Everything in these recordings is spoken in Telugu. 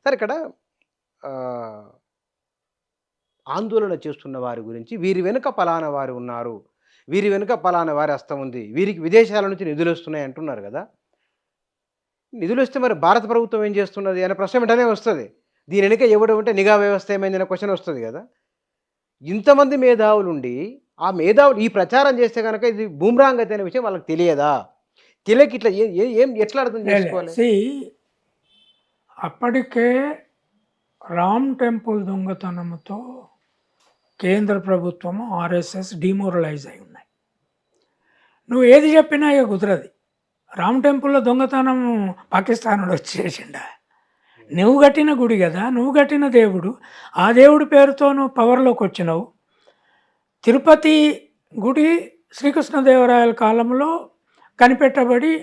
సరే ఇక్కడ ఆహ్, ఆందోళన చేస్తున్న వారి గురించి వీరి వెనుక పలానా వారు ఉన్నారు. వీరి వెనుక పలానా వారి హస్తం ఉంది. వీరికి విదేశాల నుంచి నిధులొస్తున్నాయి అంటున్నారు గదా! నిధులొస్తే మరి భారత ప్రభుత్వం ఏం చేస్తున్నది అనే ప్రశ్న వెంటనే వస్తది. దీని వెనుక ఎవడు ఉంటే నిఘా వ్యవస్థ ఏమైంది అనే క్వెషన్ వస్తది గదా! ఇంతమంది మేధావులుండి, ఆ మేధావులు ఈ ప్రచారం చేస్తే గనక ఇది బూమ్రాంగ్ అయితన్న విషయం వాళ్ళకి తెలియదా? తెలియక ఇట్లా ఏ ఏ ఏం ఎట్లా అర్థం లే చేసుకోవాలి? సీ అప్పటికే రామ్ టెంపుల్ దొంగతనంతో కేంద్ర ప్రభుత్వము, ఆర్ఎస్ఎస్ డిమోరలైజ్ అయి ఉన్నాయి. నువ్వు ఏది చెప్పినా ఇక కుదరది. రామ్ టెంపుల్‌లో దొంగతనం పాకిస్తానోడు వచ్చి చేసిండా? నువ్వు కట్టిన గుడి గదా! నువ్వు కట్టిన దేవుడు. ఆ దేవుడి పేరుతో నువ్వు పవర్‌లోకొచ్చినవు. తిరుపతి గుడి శ్రీకృష్ణదేవరాయల కాలంలో కనిపెట్టబడి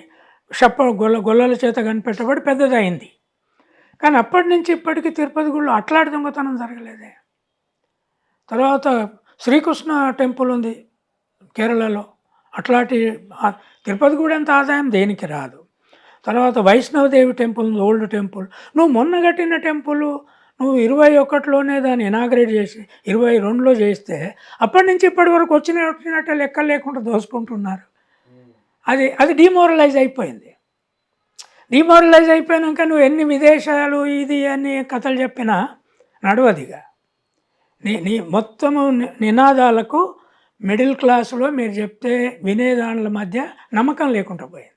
గొల్లల చేత కనిపెట్టబడి పెద్దదయింది. కానీ అప్పటి నుంచి ఇప్పటికి తిరుపతి గుడిలో అట్లాంటి దొంగతనం జరగలేదే. తర్వాత శ్రీకృష్ణ టెంపుల్ ఉంది కేరళలో. అట్లాంటి తిరుపతి గుడి అంత ఆదాయం దేనికి రాదు. తర్వాత వైష్ణవదేవి టెంపుల్ ఉంది, ఓల్డ్ టెంపుల్. నువ్వు మొన్న కట్టిన టెంపుల్ నువ్వు 21లోనే దాన్ని ఇనాగ్రేట్ చేసి 22లో చేస్తే అప్పటి నుంచి ఇప్పటి వరకు వచ్చినట్టే లెక్కలు లేకుండా దోసుకుంటున్నారు. అది అది డిమోరలైజ్ అయిపోయింది. డిమోరలైజ్ అయిపోయాక నువ్వు ఎన్ని విదేశాలు ఇది అని కథలు చెప్పినా నడవదిగా. నీ నీ మొత్తము నినాదాలకు మిడిల్ క్లాసులో మీరు చెప్తే వినేదానుల మధ్య నమ్మకం లేకుండా పోయింది.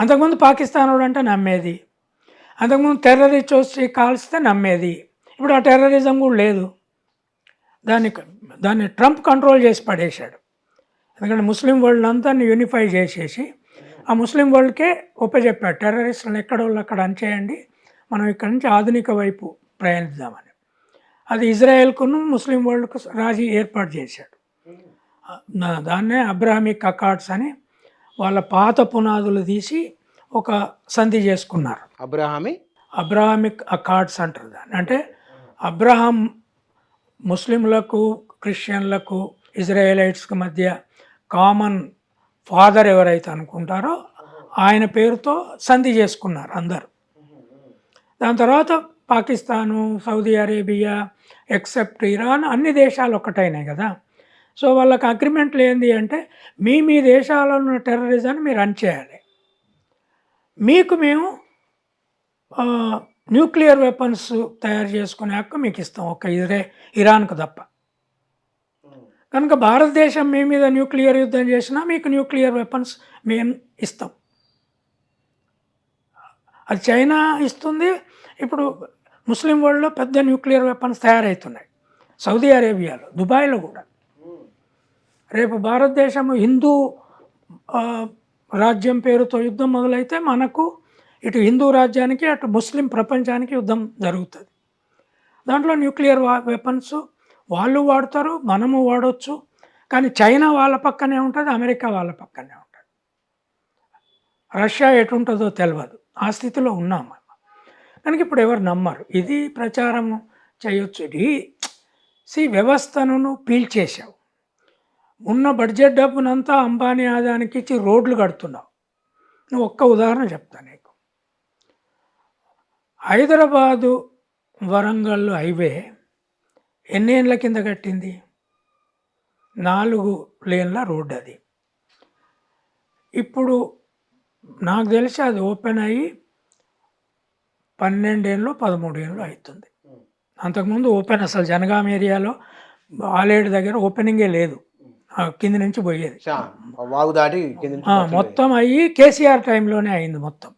అంతకుముందు పాకిస్తాన్ అంటే నమ్మేది. అంతకుముందు టెర్రరిస్ట్ వచ్చి కాల్స్తే నమ్మేది. ఇప్పుడు ఆ టెర్రరిజం కూడా లేదు. దాన్ని ట్రంప్ కంట్రోల్ చేసి పడేశాడు. ఎందుకంటే ముస్లిం వరల్డ్ అంతా యూనిఫై చేసేసి ఆ ముస్లిం వరల్డ్కే ఒప్పచెప్పాడు, టెర్రరిస్టులను ఎక్కడోళ్ళు అక్కడ అణచేయండి, మనం ఇక్కడి నుంచి ఆధునిక వైపు ప్రయాణిద్దామని. అది ఇజ్రాయెల్కును ముస్లిం వరల్డ్కు రాజీ ఏర్పాటు చేశాడు. దాన్నే అబ్రాహమిక్ అకార్డ్స్ అని వాళ్ళ పాత పునాదులు తీసి ఒక సంధి చేసుకున్నారు. అబ్రాహమిక్ అకార్డ్స్ అంటారు దాన్ని. అంటే అబ్రహాం ముస్లింలకు, క్రిస్టియన్లకు, ఇజ్రాయలైట్స్కి మధ్య కామన్ ఫాదర్ ఎవరైతే అనుకుంటారో ఆయన పేరుతో సంధి చేసుకున్నారు అందరు. దాని తర్వాత Pakistan, Saudi Arabia, except Iran అన్ని దేశాలు ఒక్కటైనాయి కదా. సో వాళ్ళకి అగ్రిమెంట్లు ఏంటి అంటే మీ దేశాలలో ఉన్న టెర్రరిజాన్ని మీరు అణచేయాలి, మీకు మేము న్యూక్లియర్ వెపన్స్ తయారు చేసుకునే హక్కు మీకు ఇస్తాం, ఒక ఇరాన్కు తప్ప. కనుక భారతదేశం మీ మీద న్యూక్లియర్ యుద్ధం చేసినా మీకు న్యూక్లియర్ వెపన్స్ మేము ఇస్తాం. అది చైనా ఇస్తుంది. ఇప్పుడు ముస్లిం వరల్డ్లో పెద్ద న్యూక్లియర్ వెపన్స్ తయారవుతున్నాయి, సౌదీ అరేబియాలో, దుబాయ్లో కూడా. రేపు భారతదేశం హిందూ రాజ్యం పేరుతో యుద్ధం మొదలైతే మనకు ఇటు హిందూ రాజ్యానికి అటు ముస్లిం ప్రపంచానికి యుద్ధం జరుగుతుంది. దాంట్లో న్యూక్లియర్ వెపన్స్ వాళ్ళు వాడతారు, మనము వాడవచ్చు. కానీ చైనా వాళ్ళ పక్కనే ఉంటుంది, అమెరికా వాళ్ళ పక్కనే ఉంటుంది, రష్యా ఎటుంటుందో తెలియదు. ఆ స్థితిలో ఉన్నాం మనం. కనుక ఇప్పుడు ఎవరు నమ్మరు. ఇది ప్రచారం చేయొచ్చు. ఇది వ్యవస్థను పీల్చేసావు. ఉన్న బడ్జెట్ డబ్బునంతా అంబానీ ఆదానికి ఇచ్చి రోడ్లు కడుతున్నావు. నువ్వు ఒక్క ఉదాహరణ చెప్తాను నీకు. హైదరాబాదు వరంగల్ హైవే ఎన్నేళ్ళ కింద కట్టింది? 4 లేన్ల రోడ్డు అది. ఇప్పుడు నాకు తెలిసి అది ఓపెన్ అయ్యి 12 ఏళ్ళు 13 ఏళ్ళు అవుతుంది. అంతకుముందు ఓపెన్ అసలు జనగాం ఏరియాలో ఆలేడు దగ్గర ఓపెనింగే లేదు, కింది నుంచి పోయేది. మొత్తం అయ్యి కేసీఆర్ టైంలోనే అయింది మొత్తం.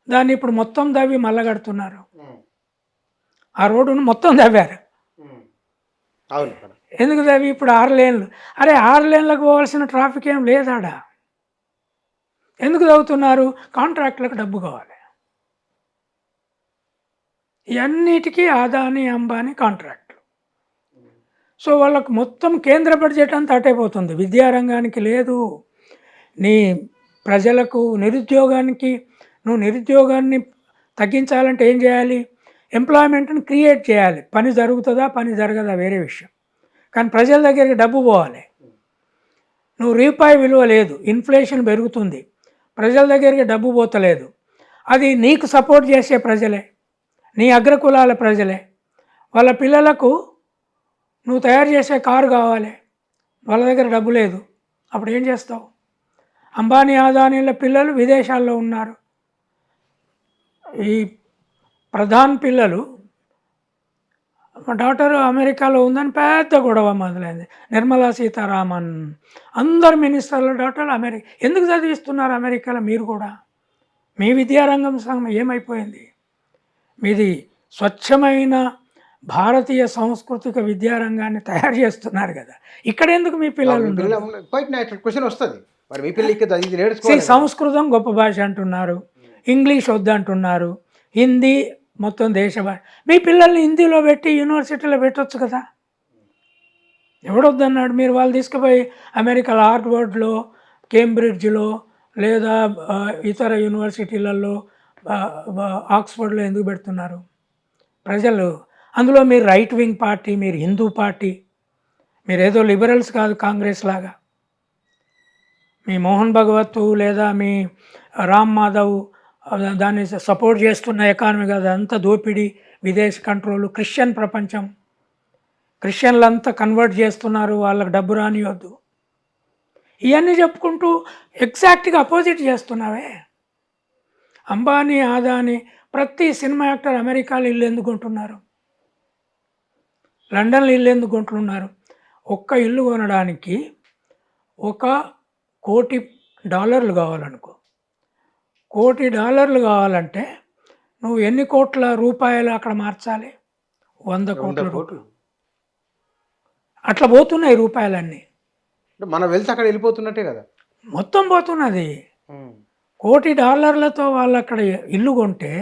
దాన్ని ఇప్పుడు మొత్తం దవ్వి మళ్ళా కడుతున్నారు. ఆ రోడ్డును మొత్తం దవ్వారు. ఎందుకు దవ్వి? ఇప్పుడు 6 లేన్లు. అరే 6 లేన్లకు పోవాల్సిన ట్రాఫిక్ ఏం లేదాడా? ఎందుకు తవ్వుతున్నారు? కాంట్రాక్టులకు డబ్బు కావాలి. ఇవన్నిటికీ అదానీ అంబానీ కాంట్రాక్ట్లు. సో వాళ్ళకు మొత్తం కేంద్ర బడ్జెట్ అంతా అటైపోతుంది. విద్యారంగానికి లేదు. నీ ప్రజలకు నువ్వు నిరుద్యోగాన్ని తగ్గించాలంటే ఏం చేయాలి? ఎంప్లాయ్మెంట్ని క్రియేట్ చేయాలి. పని జరుగుతుందా పని జరగదా వేరే విషయం, కానీ ప్రజల దగ్గరికి డబ్బు పోవాలి. నువ్వు రూపాయి విలువ లేదు, ఇన్ఫ్లేషన్ పెరుగుతుంది, ప్రజల దగ్గరికి డబ్బు పోతలేదు. అది నీకు సపోర్ట్ చేసే ప్రజలే. నీ అగ్రకులాల ప్రజలే. వాళ్ళ పిల్లలకు నువ్వు తయారు చేసే కారు కావాలి, వాళ్ళ దగ్గర డబ్బు లేదు, అప్పుడు ఏం చేస్తావు? అంబానీ అదానీల పిల్లలు విదేశాల్లో ఉన్నారు. ఈ ప్రధాన్ పిల్లలు, మా డాటర్ అమెరికాలో ఉందని పెద్ద గొడవ మొదలైంది. నిర్మలా సీతారామన్ అందరు మినిస్టర్ల డాటర్లు ఎందుకు చదివిస్తున్నారు అమెరికాలో? మీరు కూడా మీ విద్యారంగం సంగం ఏమైపోయింది? మీది స్వచ్ఛమైన భారతీయ సాంస్కృతిక విద్యారంగాన్ని తయారు చేస్తున్నారు కదా, ఇక్కడ ఎందుకు మీ పిల్లలు ఉండరు? క్వైట్ న్యాచురల్ క్వశ్చన్ వస్తుంది. మరి మీ పిల్లలకి ఇది నేర్చుకోవాలి. సంస్కృతం గొప్ప భాష అంటున్నారు, ఇంగ్లీష్ వద్దంటున్నారు, హిందీ మొత్తం దేశ భాష. మీ పిల్లల్ని హిందీలో పెట్టి యూనివర్సిటీలో పెట్టవచ్చు కదా, ఎవడొద్దన్నాడు? మీరు వాళ్ళు తీసుకుపోయి అమెరికాలో హార్వర్డ్లో, కేంబ్రిడ్జ్లో లేదా ఇతర యూనివర్సిటీలలో, ఆక్స్ఫర్డ్లో ఎందుకు పెడుతున్నారు? ప్రజలు అందులో మీరు రైట్ వింగ్ పార్టీ, మీరు హిందూ పార్టీ, మీరు ఏదో లిబరల్స్ కాదు కాంగ్రెస్ లాగా. మీ మోహన్ భగవత్ లేదా మీ రామ్ మాధవ్ దాన్ని సపోర్ట్ చేస్తున్న ఎకానమీ కాదు, అంతా దోపిడీ, విదేశీ కంట్రోలు, క్రిస్టియన్ ప్రపంచం, క్రిస్టియన్లంతా కన్వర్ట్ చేస్తున్నారు, వాళ్ళకి డబ్బు రానివద్దు, ఇవన్నీ చెప్పుకుంటూ ఎగ్జాక్ట్గా అపోజిట్ చేస్తున్నావే. అంబానీ ఆదాని ప్రతి సినిమా యాక్టర్ అమెరికాలో ఇల్లు ఎందుకు కొంటున్నారు, లండన్లో ఇల్లు ఎందుకు కొంటున్నారు? ఒక్క ఇల్లు కొనడానికి $1,00,00,000 కావాలనుకో. $1,00,00,000 కావాలంటే నువ్వు ఎన్ని కోట్ల రూపాయలు అక్కడ మార్చాలి? 100 కోట్ల రూపాయలు. అట్లా పోతున్నాయి రూపాయలన్నీ. మన వెల్త్ అక్కడ వెళ్ళిపోతున్నట్టే కదా, మొత్తం పోతున్నది. $1,00,00,000తో వాళ్ళు అక్కడ ఇల్లు కొంటే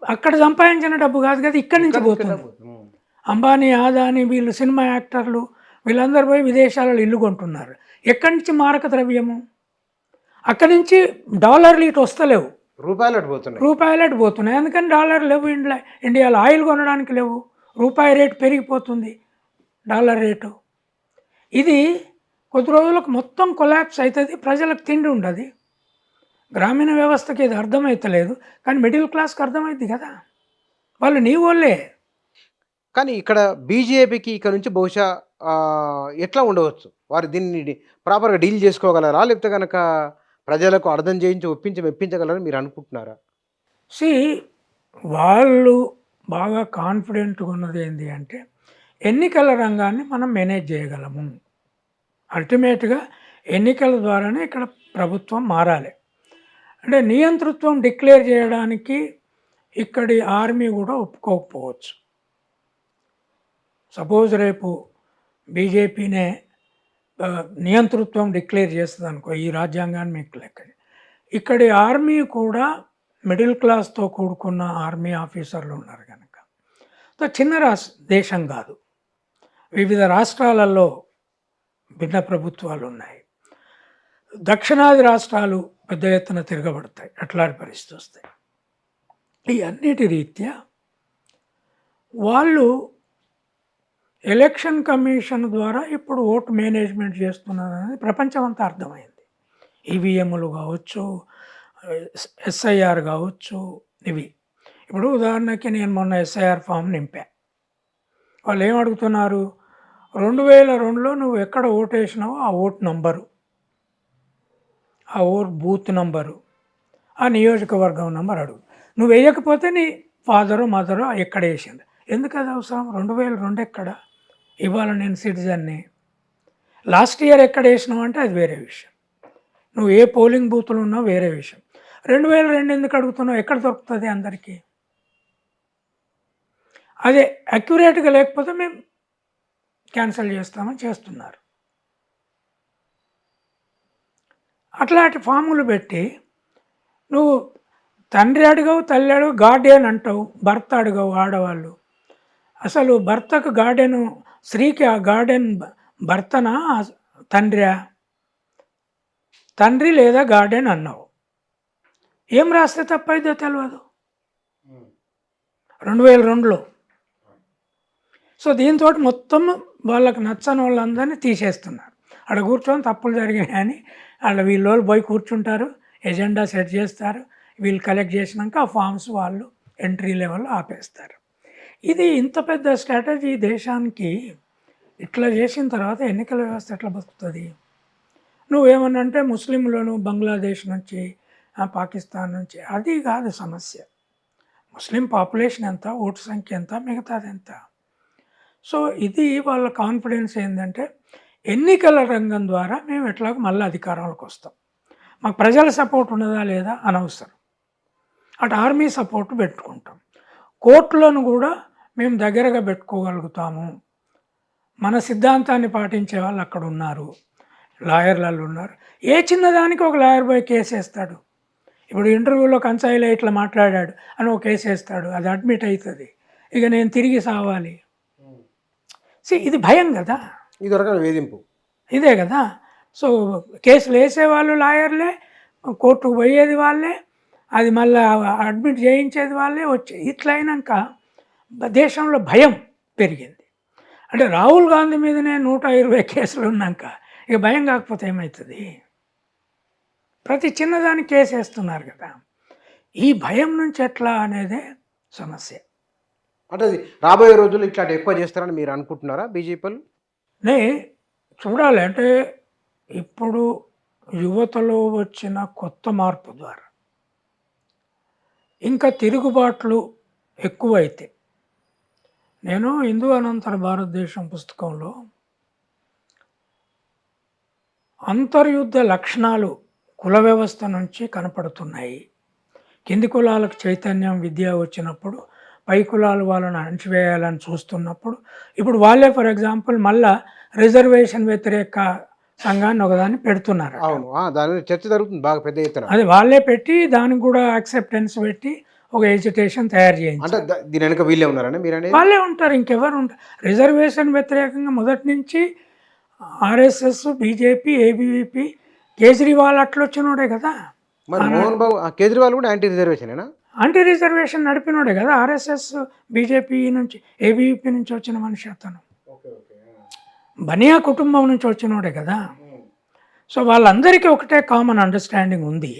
అక్కడ సంపాదించిన డబ్బు కాదు కదా, ఇక్కడి నుంచి పోతుంది. అంబానీ ఆదాని వీళ్ళు సినిమా యాక్టర్లు వీళ్ళందరూ పోయి విదేశాలలో ఇల్లు కొంటున్నారు. ఎక్కడి నుంచి మారక ద్రవ్యము? అక్కడి నుంచి డాలర్లు ఇటు వస్తలేవు, రూపాయలు అటు పోతున్నాయి. అందుకని డాలర్ లేవు ఇండియాలో. ఆయిల్ కొనడానికి లేవు, రూపాయి రేటు పెరిగిపోతుంది, డాలర్ రేటు. ఇది కొద్ది రోజులకు మొత్తం కొలాప్స్ అవుతుంది, ప్రజలకు తిండి ఉండదు. గ్రామీణ వ్యవస్థకి ఇది అర్థమవుతలేదు, కానీ మిడిల్ క్లాస్కి అర్థమైంది కదా, వాళ్ళు నీ వాళ్ళే. కానీ ఇక్కడ బీజేపీకి ఇక్కడ నుంచి బహుశా ఎట్లా ఉండవచ్చు? వారు దీన్ని ప్రాపర్‌గా డీల్ చేసుకోగలరా? లేకపోతే గనక ప్రజలకు అర్థం చేయించి మెప్పించగలరని మీరు అనుకుంటున్నారా? వాళ్ళు బాగా కాన్ఫిడెంట్‌గా ఉన్నది ఏంటి అంటే, ఎన్నికల రంగాన్ని మనం మేనేజ్ చేయగలము. అల్టిమేట్‌గా ఎన్నికల ద్వారానే ఇక్కడ ప్రభుత్వం మారాలి. అంటే నియంతృత్వం డిక్లేర్ చేయడానికి ఇక్కడి ఆర్మీ కూడా ఒప్పుకోకపోవచ్చు. సపోజ్ రేపు బీజేపీనే నియంతృత్వం డిక్లేర్ చేస్తుంది అనుకో, ఈ రాజ్యాంగాన్ని మీకు లెక్క. ఇక్కడి ఆర్మీ కూడా మిడిల్ క్లాస్తో కూడుకున్న ఆర్మీ ఆఫీసర్లు ఉన్నారు కనుక, చిన్న దేశం కాదు. వివిధ రాష్ట్రాలలో భిన్న ప్రభుత్వాలు ఉన్నాయి. దక్షిణాది రాష్ట్రాలు పెద్ద ఎత్తున తిరగబడతాయి అట్లాంటి పరిస్థితి వస్తాయి. ఈ అన్నిటి రీత్యా వాళ్ళు ఎలక్షన్ కమిషన్ ద్వారా ఇప్పుడు ఓటు మేనేజ్మెంట్ చేస్తున్నారని ప్రపంచం అంతా అర్థమైంది. ఈవీఎంలు కావచ్చు, ఎస్ఐఆర్ కావచ్చు, ఇవి. ఇప్పుడు ఉదాహరణకి నేను మొన్న ఎస్ఐఆర్ ఫామ్ నింపా. వాళ్ళు ఏమడుగుతున్నారు? 2002లో నువ్వు ఎక్కడ ఓటు వేసినావో ఆ ఓటు నంబరు, ఆ ఓటు బూత్ నంబరు, ఆ నియోజకవర్గం నంబర్ అడుగు. నువ్వు వేయకపోతే నీ ఫాదరో మదరో ఎక్కడ వేసింది. ఎందుకు అది అవసరం? 2002 ఎక్కడ? ఇవాళ నేను సిటిజన్ని. లాస్ట్ ఇయర్ ఎక్కడ వేసినావు అంటే అది వేరే విషయం. నువ్వు ఏ పోలింగ్ బూత్లో ఉన్నావు వేరే విషయం. 2002 ఎందుకు అడుగుతున్నావు? ఎక్కడ దొరుకుతుంది అందరికీ? అదే అక్యురేట్గా లేకపోతే మేము క్యాన్సిల్ చేస్తామని చేస్తున్నారు. అట్లాంటి ఫాములు పెట్టి నువ్వు తండ్రి అడగవు, తల్లి అడగవు, గార్డియన్ అంటావు, భర్త అడగవు ఆడవాళ్ళు. అసలు భర్తకు గార్డెను, స్త్రీకి ఆ గార్డెన్ భర్తనా తండ్రియా? తండ్రి లేదా గార్డెన్ అన్నావు. ఏం రాస్తే తప్పైందో తెలియదు 2002లో. సో దీంతో మొత్తం వాళ్ళకి నచ్చని వాళ్ళందరినీ తీసేస్తున్నారు. అక్కడ కూర్చొని తప్పులు జరిగినాయని వీళ్ళు పోయి కూర్చుంటారు, ఎజెండా సెట్ చేస్తారు, వీళ్ళు కలెక్ట్ చేసినాక ఆ ఫామ్స్ వాళ్ళు ఎంట్రీ లెవెల్ ఆపేస్తారు. ఇది ఇంత పెద్ద స్ట్రాటజీ దేశానికి ఇట్లా చేసిన తర్వాత ఎన్నికల వ్యవస్థ ఎట్లా బతుకుతుంది? నువ్వేమనంటే ముస్లింలను బంగ్లాదేశ్ నుంచి, పాకిస్తాన్ నుంచి, అది కాదు సమస్య. ముస్లిం పాపులేషన్ ఎంత, ఓటు సంఖ్య ఎంత, మిగతాది ఎంత. సో ఇది వాళ్ళ కాన్ఫిడెన్స్ ఏంటంటే ఎన్నికల రంగం ద్వారా మేము ఎట్లాగో మళ్ళీ అధికారంలోకి వస్తాం, మాకు ప్రజల సపోర్ట్ ఉన్నదా లేదా అనవసరం, అటు ఆర్మీ సపోర్ట్ పెట్టుకుంటాం, కోర్టులను కూడా మేము దగ్గరగా పెట్టుకోగలుగుతాము, మన సిద్ధాంతాన్ని పాటించే వాళ్ళు అక్కడ ఉన్నారు, లాయర్లలో ఉన్నారు. ఏ చిన్నదానికి ఒక లాయర్ పోయి కేసు వేస్తాడు. ఇప్పుడు ఇంటర్వ్యూలో కంచాయిలో ఇట్లా మాట్లాడాడు అని ఒక కేసు వేస్తాడు, అది అడ్మిట్ అవుతుంది, ఇక నేను తిరిగి సావాలి. ఇది భయం కదా, ఇది రకమైన వేధింపు. ఇదే కదా. సో కేసులు వేసేవాళ్ళు లాయర్లే, కోర్టుకు పోయేది వాళ్ళే, అది మళ్ళీ అడ్మిట్ చేయించేది వాళ్ళే. ఇట్లా అయినాక దేశంలో భయం పెరిగింది. అంటే రాహుల్ గాంధీ మీదనే 120 కేసులు ఉన్నాక ఇక భయం కాకపోతే ఏమవుతుంది? ప్రతి చిన్నదానికి కేసు వేస్తున్నారు కదా. ఈ భయం నుంచి ఎట్లా అనేదే సమస్య. అంటే అది రాబోయే రోజుల్లో ఇట్లాంటి ఎక్కువ చేస్తారని మీరు అనుకుంటున్నారా బీజేపీలు? చూడాలి. అంటే ఇప్పుడు యువతలో వచ్చిన కొత్త మార్పు ద్వారా ఇంకా తిరుగుబాట్లు ఎక్కువైతే, నేను హిందూ అనంతర భారతదేశం పుస్తకంలో అంతర్యుద్ధ లక్షణాలు కుల వ్యవస్థ నుంచి కనపడుతున్నాయి. కింది కులాలకు చైతన్యం విద్య వచ్చినప్పుడు పై కులాలు వాళ్ళని అణచివేయాలని చూస్తున్నప్పుడు ఇప్పుడు వాళ్ళే ఫర్ ఎగ్జాంపుల్ మళ్ళా రిజర్వేషన్ వ్యతిరేక సంఘాన్ని ఒకదాన్ని పెడుతున్నారు. అవును, దాని మీద చర్చ జరుగుతుంది బాగా పెద్ద ఎత్తున. అది వాళ్ళే పెట్టి దానికి కూడా యాక్సెప్టెన్స్ పెట్టి ఒక ఎజిటేషన్ తయారు చేయించారు. అంటే దీని వెనుక వీళ్ళే ఉన్నారని మీరు అనేది? వాళ్ళే ఉంటారు, ఇంకెవరు ఉంటారు. రిజర్వేషన్ వ్యతిరేకంగా మొదటి నుంచి ఆర్ఎస్ఎస్, బీజేపీ, ఏబీవీపీ, కేజ్రీవాల్ అట్లా వచ్చినోడే కదా. మరి మోహన్ బాబు కేజ్రీవాల్ కూడా యాంటీ రిజర్వేషనేనా? యాంటీ రిజర్వేషన్ నడిపినోడే కదా. ఆర్ఎస్ఎస్, బీజేపీ నుంచి, ఏబీవీపీ నుంచి వచ్చిన మనిషి అతను. బనియా కుటుంబం నుంచి వచ్చినోడే కదా. సో వాళ్ళందరికీ ఒకటే కామన్ అండర్స్టాండింగ్ ఉంది.